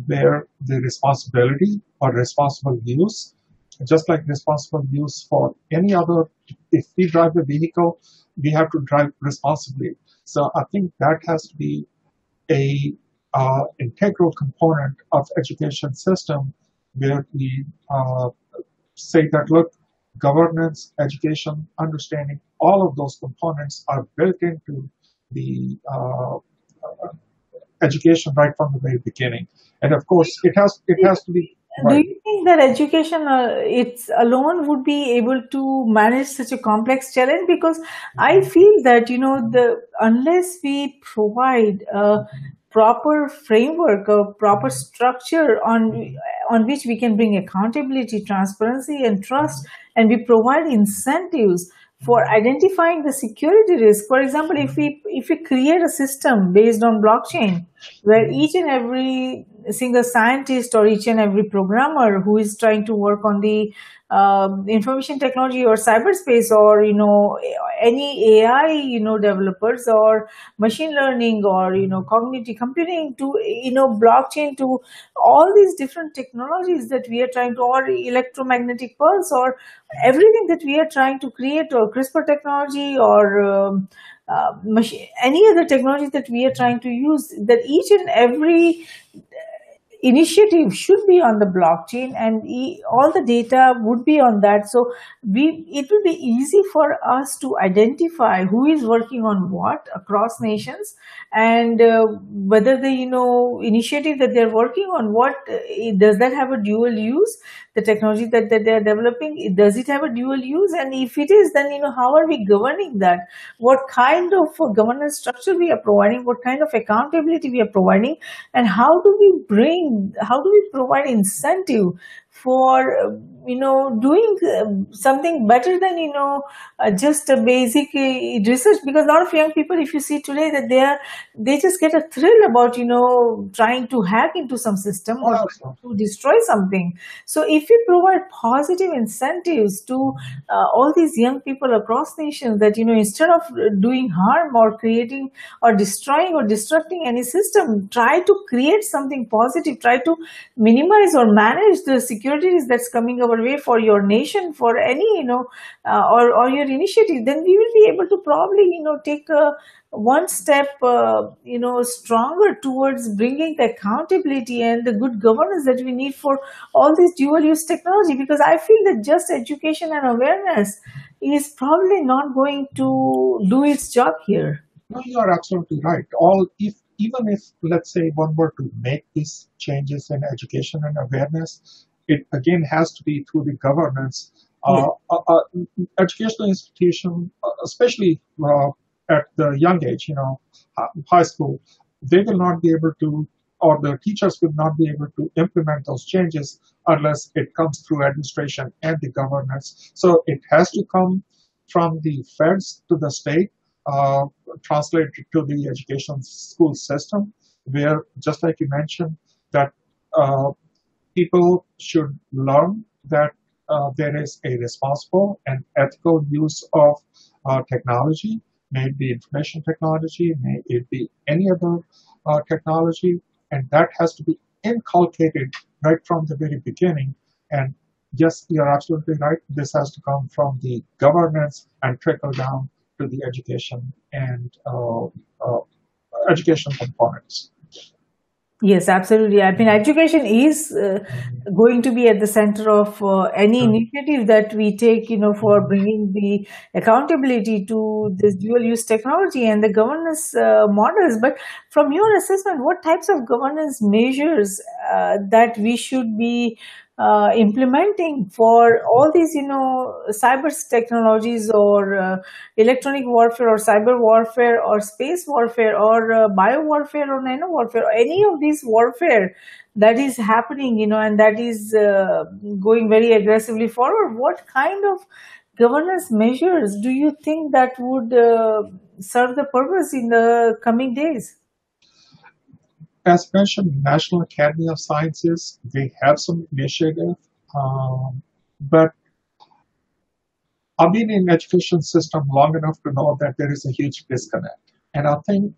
S2: where the responsibility or responsible use, just like responsible use for any other, if we drive a vehicle, we have to drive responsibly. So I think that has to be a integral component of education system where we say that, look, governance, education, understanding, all of those components are built into the education right from the very beginning. And of course, it has to be
S1: Do
S2: right.
S1: you think that education it's alone would be able to manage such a complex challenge? Because I feel that the unless we provide a proper framework, a proper structure on which we can bring accountability, transparency, and trust, and we provide incentives for identifying the security risk. For example, if we create a system based on blockchain where each and every single scientist or each and every programmer who is trying to work on the information technology or cyberspace, or any AI developers, or machine learning, or cognitive computing, to blockchain, to all these different technologies that we are trying to, or electromagnetic pulse, or everything that we are trying to create, or CRISPR technology, or any other technology that we are trying to use, that each and every initiative should be on the blockchain, and all the data would be on that. So it will be easy for us to identify who is working on what across nations, and whether the initiative that they're working on, what does that have a dual use, the technology that they're developing, does it have a dual use, and if it is, then how are we governing that, what kind of governance structure we are providing, what kind of accountability we are providing, and how do we provide incentive for doing something better than just a basic research. Because a lot of young people, if you see today, that they just get a thrill about trying to hack into some system, or to destroy something. So if we provide positive incentives to all these young people across nations, that instead of doing harm, or creating, or destroying, or destructing any system, try to create something positive, try to minimize or manage the securities that's coming our way for your nation, for any or your initiative, then we will be able to probably take a one step stronger towards bringing the accountability and the good governance that we need for all this dual use technology. Because I feel that just education and awareness is probably not going to do its job here.
S2: No, you are absolutely right. Even if, let's say, one were to make these changes in education and awareness, it again has to be through the governance.
S1: Yes.
S2: Educational institution, especially at the young age, high school, they will not be able to, or the teachers will not be able to implement those changes unless it comes through administration and the governance. So it has to come from the feds to the state, translated to the education school system, where, just like you mentioned, that people should learn that there is a responsible and ethical use of technology, may it be information technology, may it be any other technology, and that has to be inculcated right from the very beginning. And yes, you're absolutely right. This has to come from the governance and trickle down to the education and education components.
S1: Yes, absolutely. I mean, education is going to be at the center of any initiative that we take, for bringing the accountability to this dual-use technology and the governance models. But from your assessment, what types of governance measures that we should be implementing for all these, cyber technologies, or electronic warfare, or cyber warfare, or space warfare, or bio warfare, or nano warfare, or any of these warfare that is happening, and that is going very aggressively forward? What kind of governance measures do you think that would serve the purpose in the coming days?
S2: As mentioned, National Academy of Sciences, they have some initiative, but I've been in education system long enough to know that there is a huge disconnect. And I think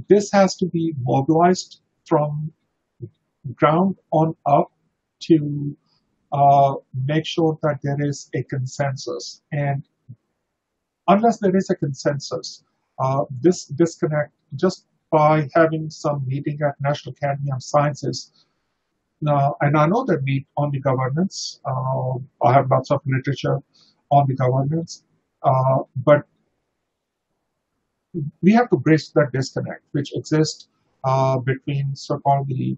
S2: this has to be mobilized from ground on up to make sure that there is a consensus. And unless there is a consensus. This disconnect, just by having some meeting at National Academy of Sciences, and I know they meet on the governance. I have lots of literature on the governance, but we have to bridge that disconnect which exists between so-called the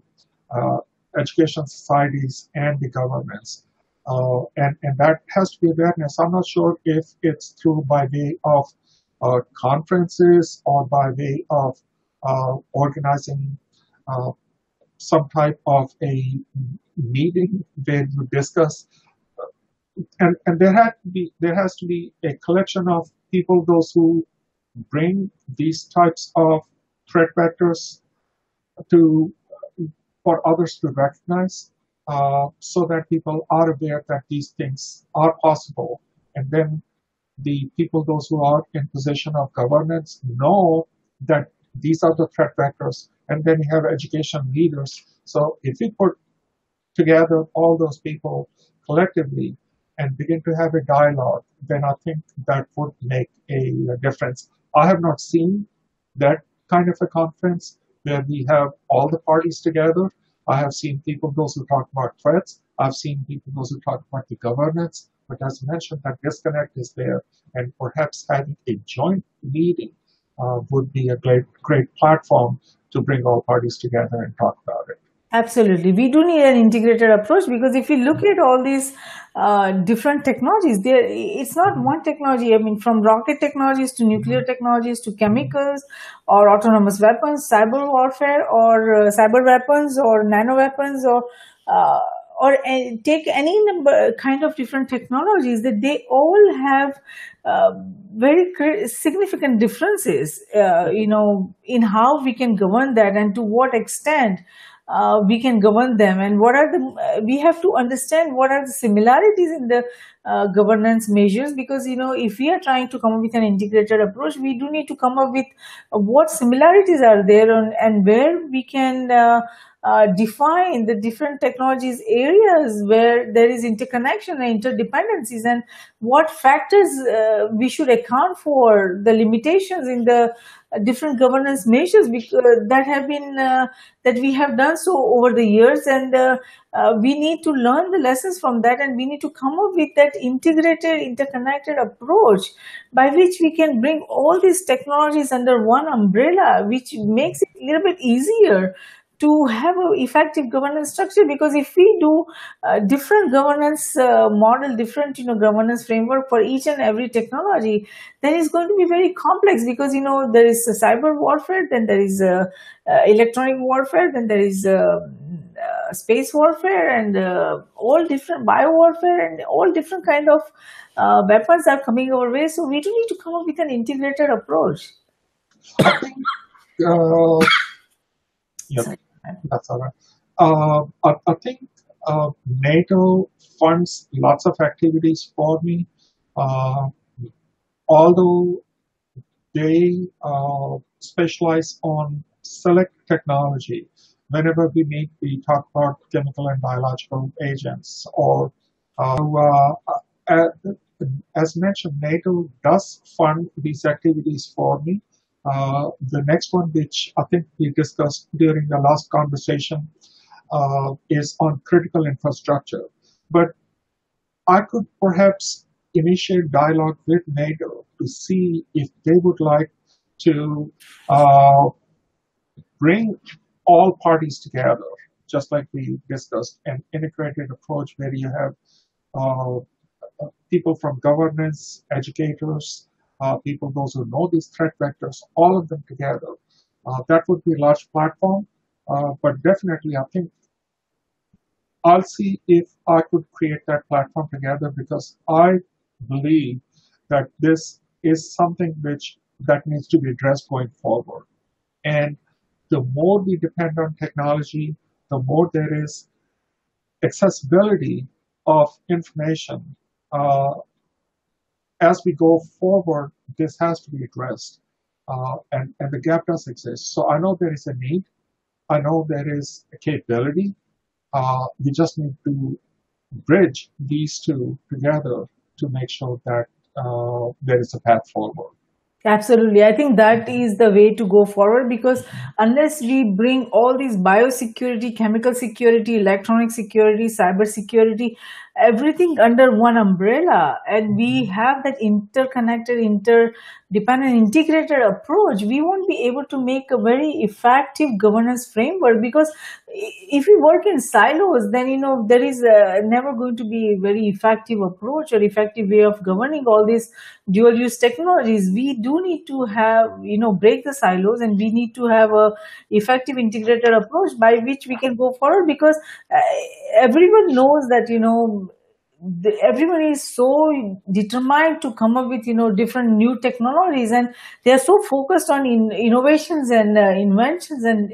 S2: uh, education societies and the governments. And that has to be awareness. I'm not sure if it's through by way of conferences or by way of organizing uh, some type of a meeting where you discuss, and there has to be a collection of people, those who bring these types of threat vectors to for others to recognize, so that people are aware that these things are possible, and then the people, those who are in position of governance, know that these are the threat vectors, and then you have education leaders. So if we put together all those people collectively and begin to have a dialogue, then I think that would make a difference. I have not seen that kind of a conference where we have all the parties together. I have seen people, those who talk about threats. I've seen people, those who talk about the governance. But as mentioned, that disconnect is there, and perhaps having a joint meeting would be a great platform to bring all parties together and talk about it.
S1: Absolutely. We do need an integrated approach, because if you look at all these different technologies, it's not one technology. I mean, from rocket technologies to nuclear technologies to chemicals or autonomous weapons, cyber warfare or cyber weapons or nano weapons, uh, take any number kind of different technologies, that they all have uh, very significant differences, in how we can govern that and to what extent we can govern them, and what are the we have to understand what are the similarities in the governance measures, because if we are trying to come up with an integrated approach, we do need to come up with what similarities are there, and where we can define the different technologies areas where there is interconnection and interdependencies, and what factors we should account for, the limitations in the different governance measures, because that have been that we have done so over the years, and we need to learn the lessons from that, and we need to come up with that integrated, interconnected approach by which we can bring all these technologies under one umbrella, which makes it a little bit easier to have an effective governance structure. Because if we do different governance model, different governance framework for each and every technology, then it's going to be very complex, because there is cyber warfare, then there is electronic warfare, then there is space warfare, and all different bio warfare, and all different kind of weapons are coming our way. So we do need to come up with an integrated approach.
S2: I think, uh, yep,
S1: Sorry.
S2: that's all right. I think NATO funds lots of activities for me, uh, although they specialize on select technology. Whenever we meet, we talk about chemical and biological agents, or uh, as mentioned, NATO does fund these activities for me. The next one, which I think we discussed during the last conversation, is on critical infrastructure. But I could perhaps initiate dialogue with NATO to see if they would like to uh, bring all parties together, just like we discussed, an integrated approach where you have uh, people from governance, educators, people those who know these threat vectors, all of them together. That would be a large platform, but definitely I think I'll see if I could create that platform together, because I believe that this is something which that needs to be addressed going forward. And the more we depend on technology, the more there is accessibility of information. As we go forward, this has to be addressed, and the gap does exist. So I know there is a need. I know there is a capability. We just need to bridge these two together to make sure that there is a path forward.
S1: Absolutely. I think that is the way to go forward, because unless we bring all these biosecurity, chemical security, electronic security, cyber security, everything under one umbrella, and we have that interconnected, interdependent, integrated approach, we won't be able to make a very effective governance framework. Because if we work in silos, then there is never going to be a very effective approach or effective way of governing all these dual use technologies. We do need to have, break the silos, and we need to have a effective integrated approach by which we can go forward. Because everyone knows that everyone is so determined to come up with different new technologies, and they are so focused on innovations and inventions and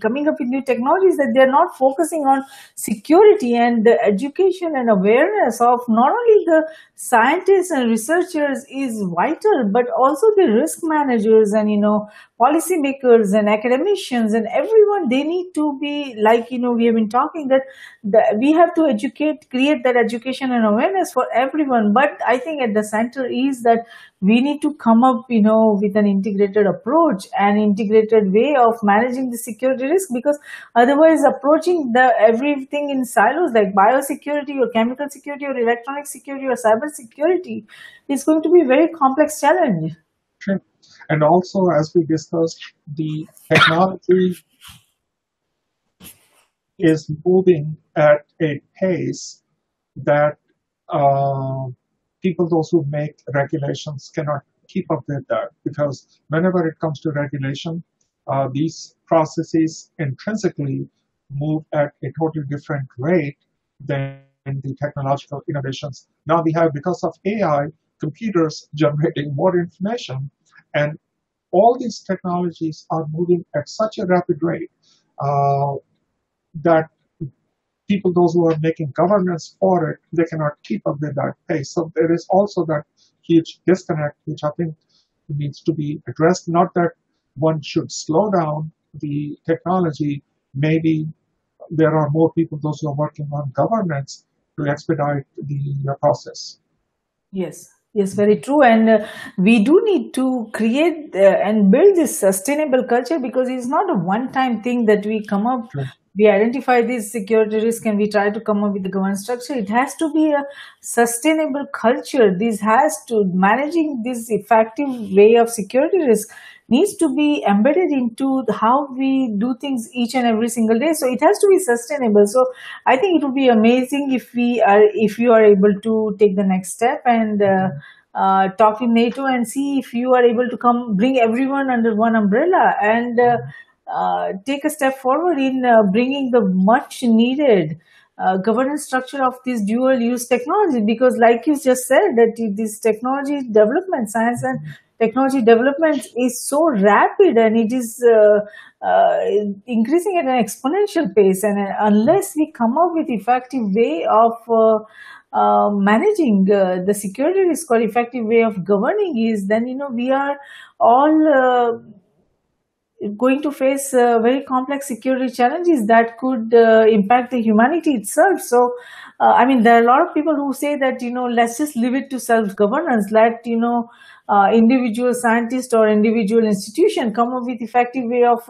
S1: coming up with new technologies, that they are not focusing on security and the education and awareness of not only the scientists and researchers is vital, but also the risk managers and policymakers and academicians and everyone. They need to be like, we have been talking that we have to create that education and awareness for everyone. But I think at the center is that we need to come up with an integrated approach and integrated way of managing the security risk. Because otherwise, approaching the everything in silos like biosecurity or chemical security or electronic security or cyber security is going to be a very complex challenge.
S2: Sure. And also, as we discussed, the technology is moving at a pace that people, those who make regulations, cannot keep up with that. Because whenever it comes to regulation, these processes intrinsically move at a totally different rate than the technological innovations. Now we have, because of AI, computers generating more information, and all these technologies are moving at such a rapid rate that people, those who are making governance for it, they cannot keep up with that pace. So there is also that huge disconnect, which I think needs to be addressed. Not that one should slow down the technology. Maybe there are more people, those who are working on governance, to expedite the process.
S1: Yes. Yes, very true. And we do need to create and build this sustainable culture, because it's not a one-time thing that we come up,
S2: Sure.
S1: we identify this security risk and we try to come up with the governance structure. It has to be a sustainable culture. This has to, managing this effective way of security risk needs to be embedded into how we do things each and every single day. So it has to be sustainable. So I think it would be amazing if you are able to take the next step and talk with NATO and see if you are able to bring everyone under one umbrella and take a step forward in bringing the much needed governance structure of this dual use technology. Because like you just said, that this technology development, science and technology development is so rapid, and it is increasing at an exponential pace. And unless we come up with effective way of managing the security risk or effective way of governing is, then we are all going to face very complex security challenges that could impact the humanity itself. So I mean, there are a lot of people who say that let's just leave it to self-governance, let individual scientist or individual institution come up with effective way of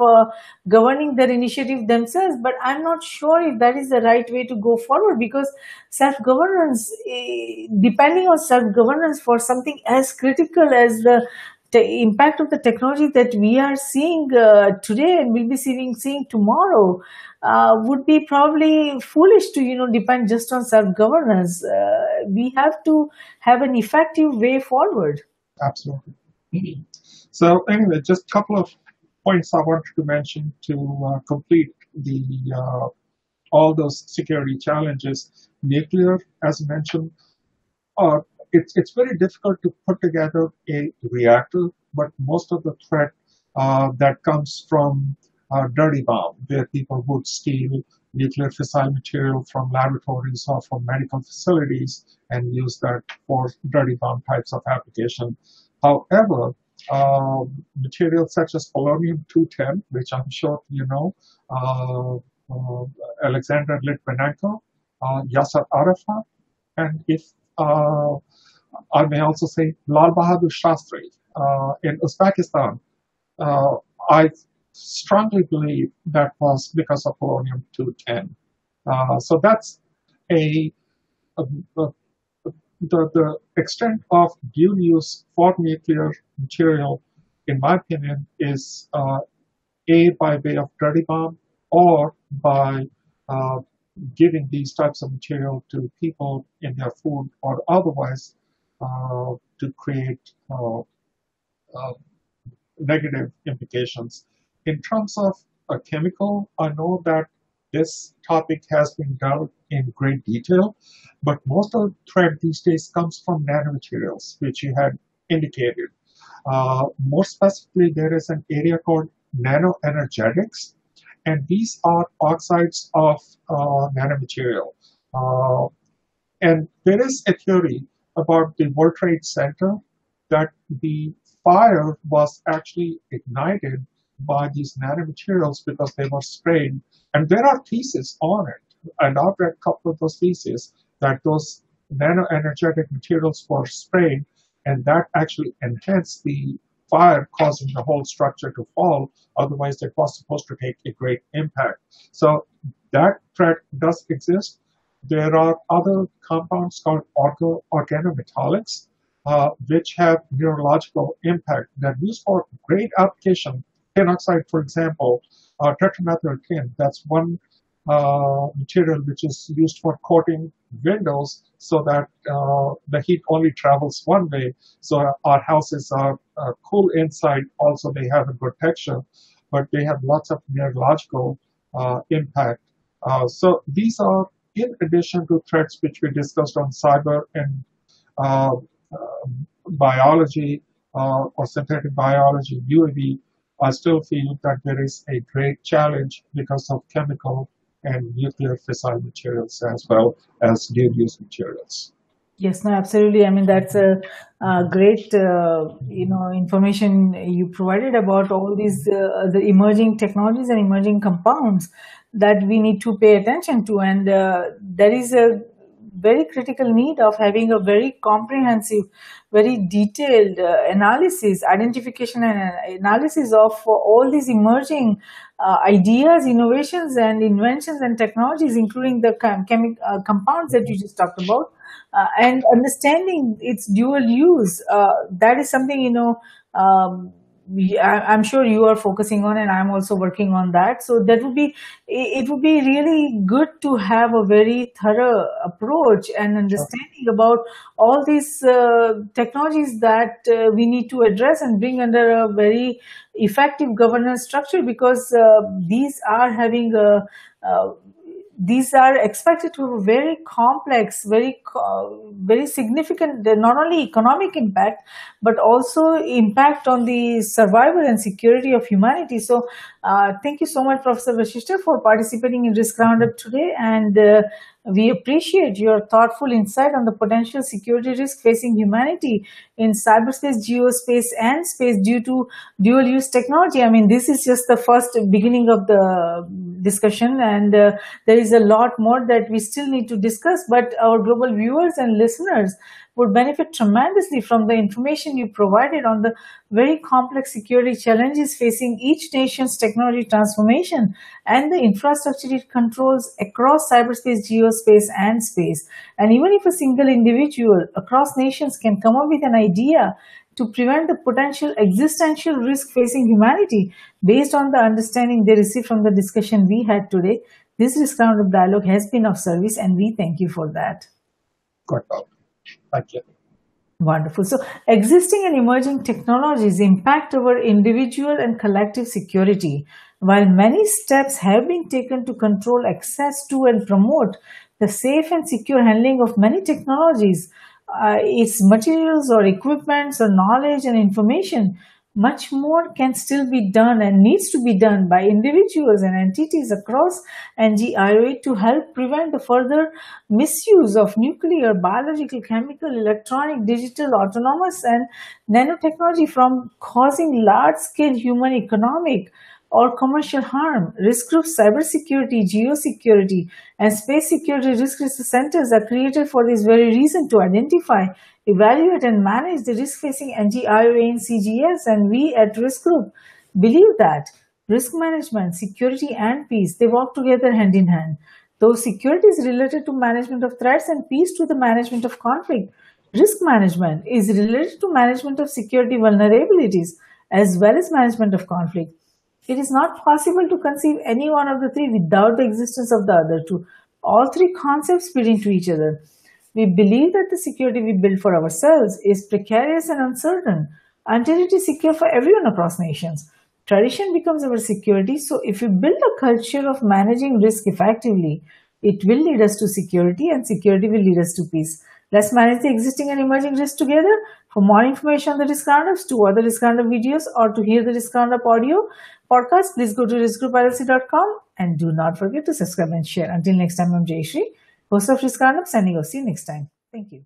S1: governing their initiative themselves. But I'm not sure if that is the right way to go forward, because self-governance, depending on self-governance for something as critical as the impact of the technology that we are seeing today and will be seeing tomorrow, would be probably foolish to depend just on self-governance. We have to have an effective way forward.
S2: Absolutely. So anyway, just a couple of points I wanted to mention to complete the all those security challenges. Nuclear, as mentioned, it's very difficult to put together a reactor, but most of the threat that comes from dirty bomb, where people would steal nuclear fissile material from laboratories or from medical facilities and use that for dirty bomb types of application. However, materials such as polonium-210, which I'm sure you know, Alexander Litvinenko, Yasser Arafat, and if I may also say Lal Bahadur Shastri in Uzbekistan. I strongly believe that was because of polonium-210. So that's a, a, a the extent of dual use for nuclear material, in my opinion, is A, by way of dirty bomb, or by uh, giving these types of material to people in their food or otherwise to create uh, negative implications. In terms of a chemical, I know that this topic has been dealt in great detail, but most of the threat these days comes from nanomaterials, which you had indicated. More specifically, there is an area called nanoenergetics, and these are oxides of nanomaterial. Uh, and there is a theory about the World Trade Center that the fire was actually ignited by these nanomaterials because they were sprayed. And there are theses on it. And I've read a couple of those theses that those nanoenergetic materials were sprayed, and that actually enhanced the fire, causing the whole structure to fall. Otherwise, it was supposed to take a great impact. So that threat does exist. There are other compounds called organometallics, which have neurological impact that used for great application. Tin oxide, for example, tetramethyl tin, that's one material which is used for coating windows so that the heat only travels one way. So our houses are cool inside. Also, they have a good texture, but they have lots of neurological impact. So these are in addition to threats which we discussed on cyber and uh, biology or synthetic biology, UAV. I still feel that there is a great challenge because of chemical and nuclear fissile materials as well as dual-use materials.
S1: Yes, no, absolutely. I mean, that's a great, information you provided about all these the emerging technologies and emerging compounds that we need to pay attention to, and there is a very critical need of having a very comprehensive, very detailed analysis, identification and analysis of all these emerging ideas, innovations, and inventions and technologies, including the compounds that you just talked about, and understanding its dual use. That is something, I'm sure you are focusing on, and I'm also working on that. So that would be, it would be really good to have a very thorough approach and understanding about all these technologies that we need to address and bring under a very effective governance structure, because these are having these are expected to have a very complex, very significant, not only economic impact, but also impact on the survival and security of humanity. So thank you so much, Professor Vaseashta, for participating in this roundup today. And we appreciate your thoughtful insight on the potential security risk facing humanity in cyberspace, geospace, and space due to dual-use technology. I mean, this is just the first beginning of the discussion, and there is a lot more that we still need to discuss, but our global viewers and listeners would benefit tremendously from the information you provided on the very complex security challenges facing each nation's technology transformation and the infrastructure it controls across cyberspace, geospace, and space. And even if a single individual across nations can come up with an idea to prevent the potential existential risk facing humanity based on the understanding they receive from the discussion we had today, this risk roundup dialogue has been of service, and we thank you for that.
S2: Good. Thank you.
S1: Wonderful. So, existing and emerging technologies impact our individual and collective security. While many steps have been taken to control access to and promote the safe and secure handling of many technologies, its materials or equipments or knowledge and information, much more can still be done and needs to be done by individuals and entities across NJCU to help prevent the further misuse of nuclear, biological, chemical, electronic, digital, autonomous, and nanotechnology from causing large-scale human economic or commercial harm. Risk groups, cybersecurity, geosecurity, and space security risk centers are created for this very reason, to identify, evaluate, and manage the risk facing NGIOA and CGS. And we at Risk Group believe that risk management, security, and peace, they work together hand in hand. Though security is related to management of threats and peace to the management of conflict, risk management is related to management of security vulnerabilities as well as management of conflict. It is not possible to conceive any one of the three without the existence of the other two. All three concepts feed into each other. We believe that the security we build for ourselves is precarious and uncertain until it is secure for everyone across nations. Tradition becomes our security, so if we build a culture of managing risk effectively, it will lead us to security, and security will lead us to peace. Let's manage the existing and emerging risks together. For more information on the Risk Roundups, to other Risk Roundup videos, or to hear the Risk Roundup audio podcast, please go to riskgroupllc.com and do not forget to subscribe and share. Until next time, I'm Jayashree, host of Risk Roundup, signing off. See you next time. Thank you.